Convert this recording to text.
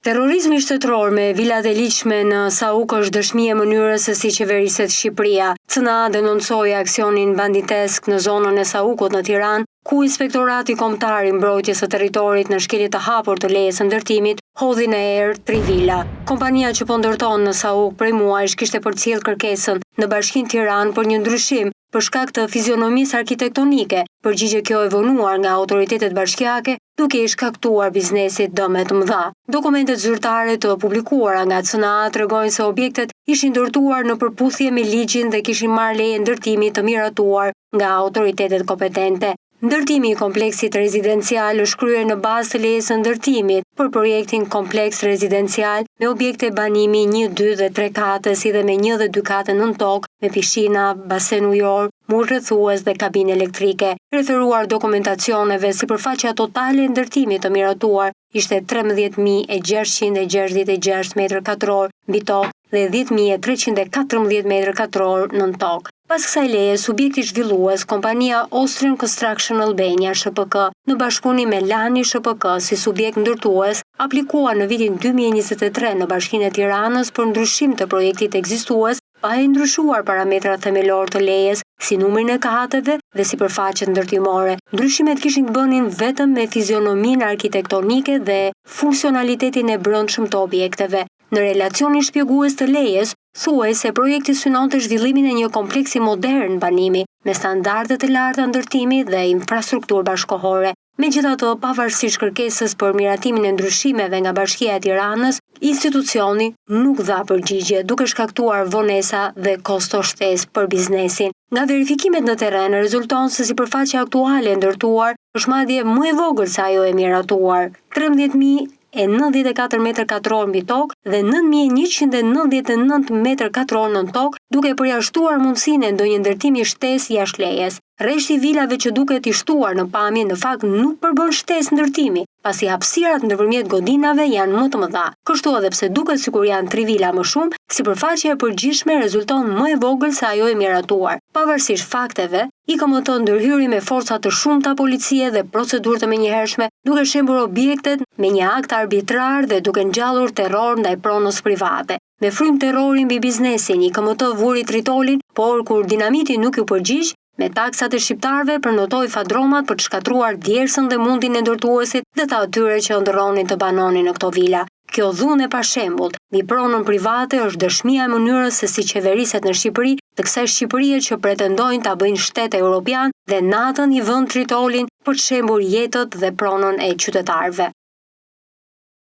Terrorizmi shtetëror me vilat e ligjshme në Sauk është dëshmi e mënyrës se si qeveriset Shqipëria. CNA denoncoi aksionin banditesk në zonën e Saukut në Tiranë, ku Inspektorati Kombëtar i Mbrojtjes së Territorit në shkelje të hapur të lejes së ndërtimit hodhi në erë 3 vila. Kompania që po ndërton në Sauk prej muajsh kishte përcjell kërkesën në Bashkinë Tiranë për një ndryshim për shkak të fizionomisë arkitektonike. Përgjigje kjo e vonuar nga autoritetet bashkiake, duke i shkaktuar biznesit dëme të mëdha. Dokumentet zyrtare të publikuara nga CNA tregojnë se objektet ishin ndërtuar në përputhje me ligjin dhe kishin marrë leje ndërtimi të miratuar nga autoritetet kompetente. Ndërtimi i kompleksit rezidencial është kryer në bazë të lejes së ndërtimit për projektin kompleks rezidencial me objekte banimi 1, 2 dhe 3 kate, si dhe me 1 dhe 2 kate nën tokë, me pishina, basen ujor, mur rrethues dhe kabinë elektrike. Referuar dokumentacioneve, sipërfaqja totale e ndërtimit të miratuar ishte 13.666 m2 mbi tokë dhe 10.314 m2 nën tokë. Pas kësaj leje, subjekti zhvillues, kompania Austrian Construction Albania SHPK, në bashkëpunim me Lani SHPK si subjekt ndërtues, aplikua në vitin 2023 në Bashkinë e Tiranës për ndryshim të projektit ekzistues, pa e ndryshuar parametrat themelor të lejes, si numrin e kateve dhe sipërfaqet ndërtimore. Ndryshimet kishin të bënin vetëm me fizionominë arkitektonike dhe funksionalitetin e brendshëm të objekteve. Në relacionin shpjegues të lejes, thuaj se projekti synonte zhvillimin e një kompleksi modern banimi, me standarde të larta ndërtimi dhe infrastrukturë bashkëkohore. Megjithatë, pavarësisht kërkesës për miratimin e ndryshimeve nga Bashkia e Tiranës, institucioni nuk dha përgjigje, duke shkaktuar vonesa dhe kosto shtesë për biznesin. Nga verifikimet në terren rezulton se sipërfaqja aktuale e ndërtuar është madje më e vogël se ajo e miratuar, 13.094 m2 mbi tokë dhe 9.199 m2 nën tokë, duke përjashtuar mundësinë e ndonjë ndërtimi shtesë jashtë lejes. Rreshti i vilave që duket i shtuar në pamje në fakt nuk përbën shtesë ndërtimi, pasi hapësirat ndërmjet godinave janë më të mëdha. Kështu edhe pse duket sikur janë 3 vila më shumë, sipërfaqja e përgjithshme rezulton më e vogël se ajo e miratuar. Pavarësisht fakteve, IKMT ndërhyri me forca të shumta policie dhe procedurë të menjëhershme, duke shembur objektet me një akt arbitrar dhe duke ngjallur terror ndaj pronës private. Me frym terrori mbi biznesin, IKMT vuri tritolin, por kur dinamiti nuk u përgjigj, me taksat e shqiptarëve përnotoi fadromat për të shkatruar djersën dhe mundin e ndërtuesit dhe të atyre që ndërronin të banonin në këto vila. Kjo dhunë e pashembullt mbi pronën private është dëshmia e mënyrës se si qeveriset në Shqipëri të kësaj Shqipërie që pretendojnë ta bëjnë shtet europian dhe natën i vënë tritolin për të shembur jetët dhe pronën e qytetarëve.